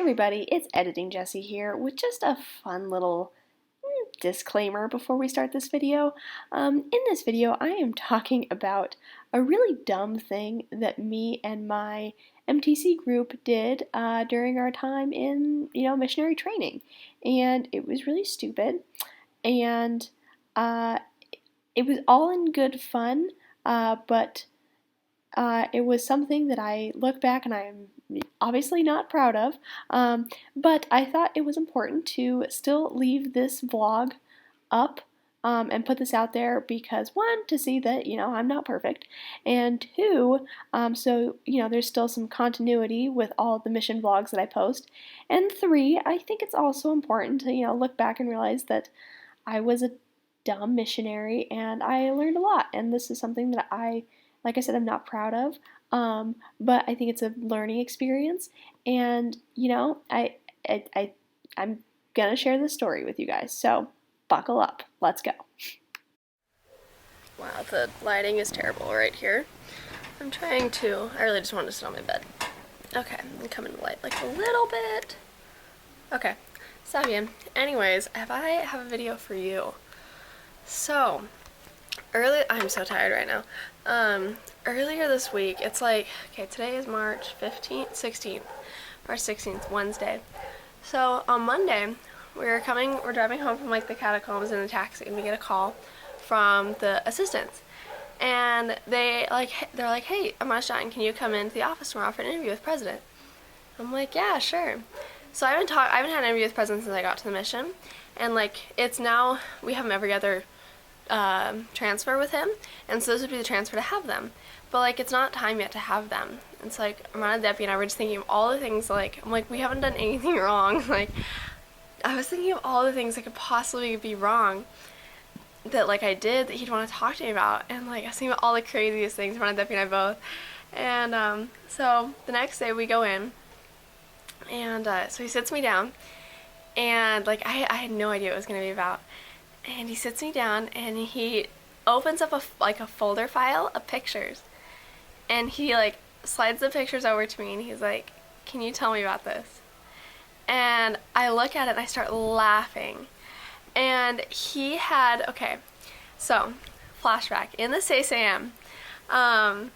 everybody, it's Editing Jessie here with just a fun little disclaimer before we start this video. In this video, I am talking about a really dumb thing that me and my MTC group did during our time in, missionary training. And it was really stupid. And it was all in good fun, but it was something that I look back and I'm obviously not proud of, but I thought it was important to still leave this vlog up and put this out there because, one, to see that, I'm not perfect, and two, so, there's still some continuity with all the mission vlogs that I post, and three, I think it's also important to, look back and realize that I was a dumb missionary and I learned a lot, and this is something that like I said, I'm not proud of, but I think it's a learning experience, and, I'm gonna share this story with you guys, so buckle up. Let's go. Wow, the lighting is terrible right here. I really just want to sit on my bed. Okay, I'm coming to light like a little bit. Okay, está bien. Anyways, I have a video for you. So, I'm so tired right now. Earlier this week, it's like, okay, today is March 16th, Wednesday. So on Monday, we're driving home from like the catacombs in a taxi, and we get a call from the assistants. And they're like, hey, Amashine, can you come into the office tomorrow for an interview with President? I'm like, yeah, sure. So I haven't had an interview with President since I got to the mission. And like, we have them every other transfer with him, and so this would be the transfer to have them, but like it's not time yet to have them. It's like Amanda, Debbie, and I were just thinking of all the things, like I'm like, we haven't done anything wrong. Like I was thinking of all the things that could possibly be wrong that like I did that he'd want to talk to me about, and like I was thinking about all the craziest things, Amanda, Debbie, and I both. And so the next day we go in, and so he sits me down, and like I had no idea what it was going to be about. And he sits me down and he opens up a folder file of pictures, and he like slides the pictures over to me, and he's like, can you tell me about this? And I look at it and I start laughing. And he had, okay, so flashback, in the SAM, oh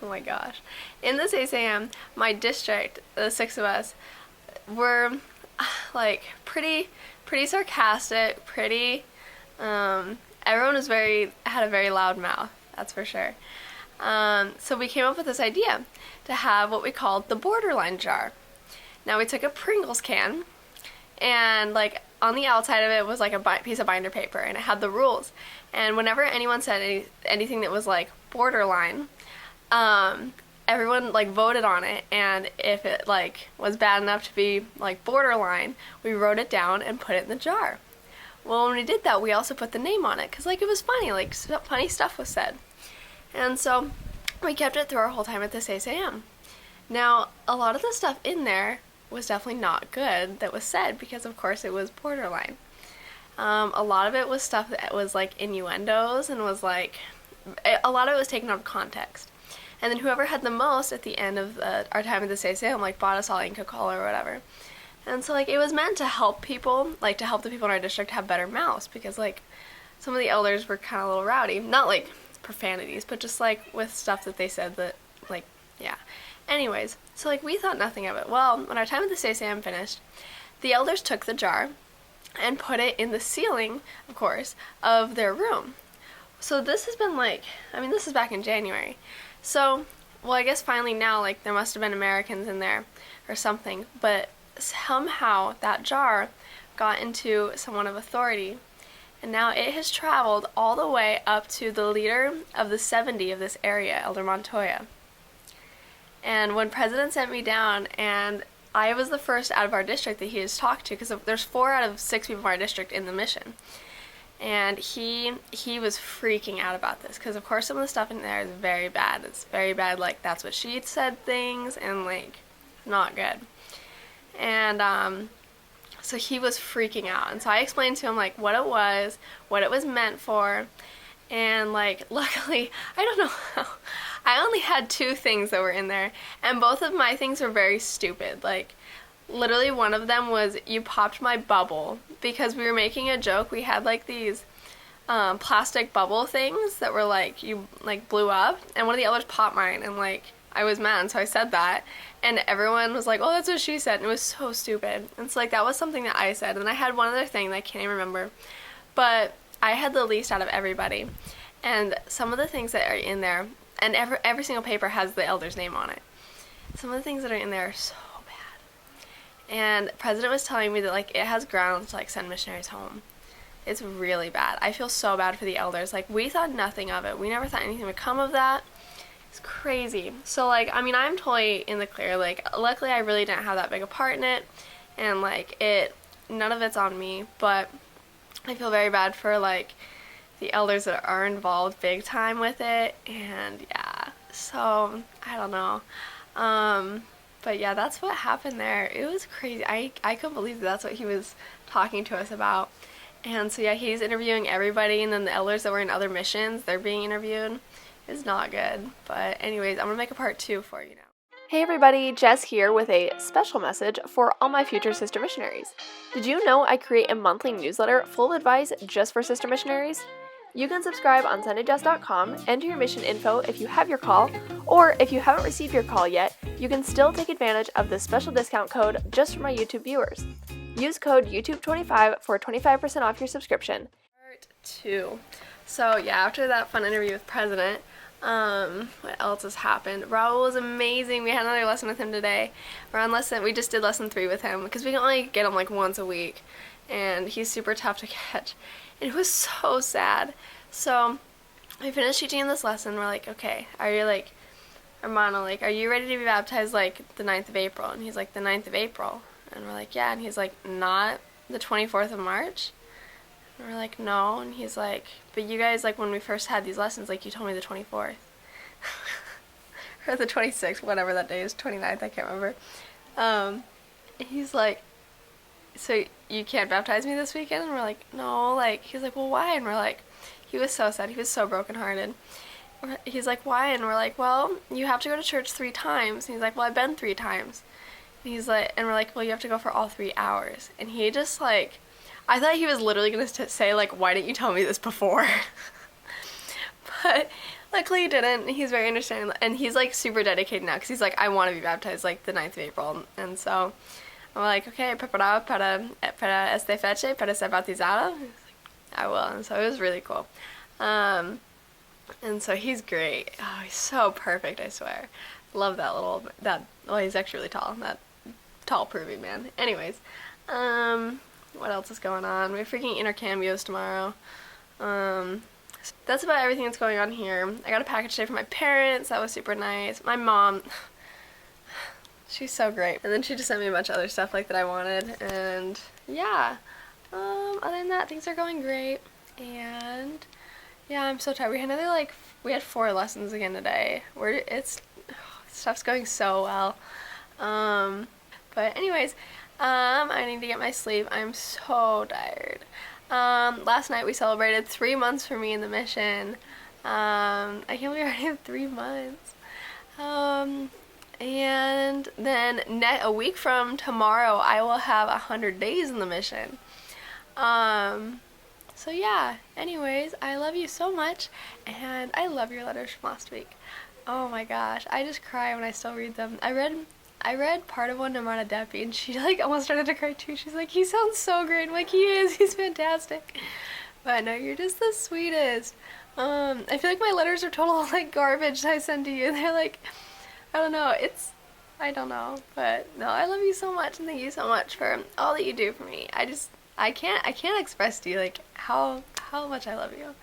my gosh, in the SAM, my district, the 6 of us, were like pretty sarcastic, everyone had a very loud mouth, that's for sure. So we came up with this idea to have what we called the borderline jar. Now we took a Pringles can, and like on the outside of it was like a piece of binder paper, and it had the rules. And whenever anyone said anything that was like borderline, everyone like voted on it, and if it like was bad enough to be like borderline, we wrote it down and put it in the jar. Well, when we did that, we also put the name on it, because like it was funny, like funny stuff was said. And so we kept it through our whole time at this SAM. Now, a lot of the stuff in there was definitely not good that was said, because of course it was borderline. A lot of it was stuff that was like innuendos, and was like, a lot of it was taken out of context. And then whoever had the most at the end of our time at the SAM like bought us all Inca-Cola or whatever. And so like it was meant to help people, like to help the people in our district have better mouths, because like some of the elders were kind of a little rowdy, not like profanities, but just like with stuff that they said that like, yeah. Anyways, so like we thought nothing of it. Well, when our time at the SAM finished, the elders took the jar and put it in the ceiling, of course, of their room. So this has been like, this is back in January. So, well, I guess finally now, like there must have been Americans in there or something, but somehow that jar got into someone of authority, and now it has traveled all the way up to the leader of the 70 of this area, Elder Montoya. And when President sent me down, and I was the first out of our district that he has talked to, because there's 4 out of 6 people in our district in the mission, and he was freaking out about this, because of course some of the stuff in there is very bad. It's very bad, like that's what she said things, and like not good. And so he was freaking out, and so I explained to him like what it was meant for, and like luckily, I don't know how, I only had 2 things that were in there, and both of my things were very stupid. Like Literally one of them was, "You popped my bubble," because we were making a joke. We had like these plastic bubble things that were like, you like blew up, and one of the elders popped mine, and like I was mad, so I said that, and everyone was like, "Oh, that's what she said," and it was so stupid. And so like that was something that I said, and I had one other thing that I can't even remember, but I had the least out of everybody, and some of the things that are in there, and every single paper has the elder's name on it. Some of the things that are in there are so bad, and the president was telling me that like it has grounds to like send missionaries home. It's really bad. I feel so bad for the elders. Like, we thought nothing of it. We never thought anything would come of that. It's crazy. So, like, I mean, I'm totally in the clear. Like, luckily I really didn't have that big a part in it. And, like, none of it's on me. But I feel very bad for, like, the elders that are involved big time with it. And, yeah. So, I don't know. But, yeah, that's what happened there. It was crazy. I couldn't believe that's what he was talking to us about. And so yeah, he's interviewing everybody, and then the elders that were in other missions, they're being interviewed. It's not good. But anyways, I'm gonna make a part 2 for you now. Hey everybody, Jess here with a special message for all my future sister missionaries. Did you know I create a monthly newsletter full of advice just for sister missionaries? You can subscribe on sundayjess.com, enter your mission info if you have your call, or if you haven't received your call yet, you can still take advantage of this special discount code just for my YouTube viewers. Use code YouTube25 for 25% off your subscription. Part 2. So yeah, after that fun interview with President, what else has happened? Raul was amazing. We had another lesson with him today. We just did lesson 3 with him because we can only get him like once a week, and he's super tough to catch. And it was so sad. So we finished teaching him this lesson. We're like, okay, are you like, Armando, like, are you ready to be baptized like the 9th of April? And he's like, the 9th of April. And we're like, yeah. And he's like, not the 24th of March? And we're like, no. And he's like, but you guys, like, when we first had these lessons, like, you told me the 24th. Or the 26th, whatever that day is, 29th, I can't remember. And he's like, so you can't baptize me this weekend? And we're like, no. Like, he's like, well, why? And we're like, he was so sad. He was so brokenhearted. He's like, why? And we're like, well, you have to go to church 3 times. And he's like, well, I've been 3 times. He's like, and we're like, well, you have to go for all 3 hours. And he just like, I thought he was literally going to say like, why didn't you tell me this before? But luckily he didn't. He's very understanding, and he's like super dedicated now because he's like, I want to be baptized like the 9th of April. And so I'm like, okay, preparado para este fecha para ser bautizado? He's like, I will. And so it was really cool. And so he's great. Oh, he's so perfect, I swear. Love that well, he's actually really tall. That tall proving man. Anyways, what else is going on? We have freaking intercambios tomorrow. That's about everything that's going on here. I got a package today from my parents. That was super nice. My mom, she's so great. And then she just sent me a bunch of other stuff like that I wanted. And yeah, other than that, things are going great. And yeah, I'm so tired. We had 4 lessons again today. Stuff's going so well. But anyways, I need to get my sleep. I'm so tired. Last night we celebrated 3 months for me in the mission. I can't believe I already have 3 months. And then a week from tomorrow, I will have 100 days in the mission. So yeah, anyways, I love you so much, and I love your letters from last week. Oh my gosh, I just cry when I still read them. I read part of one to Marta Deppie, and she like almost started to cry too. She's like, he sounds so great. I'm like, he's fantastic. But no, you're just the sweetest. I feel like my letters are total like garbage that I send to you. They're like, I don't know, but no, I love you so much, and thank you so much for all that you do for me. I can't express to you like how much I love you.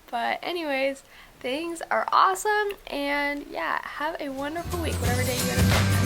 But anyways, things are awesome, and yeah, have a wonderful week, whatever day you're gonna pick.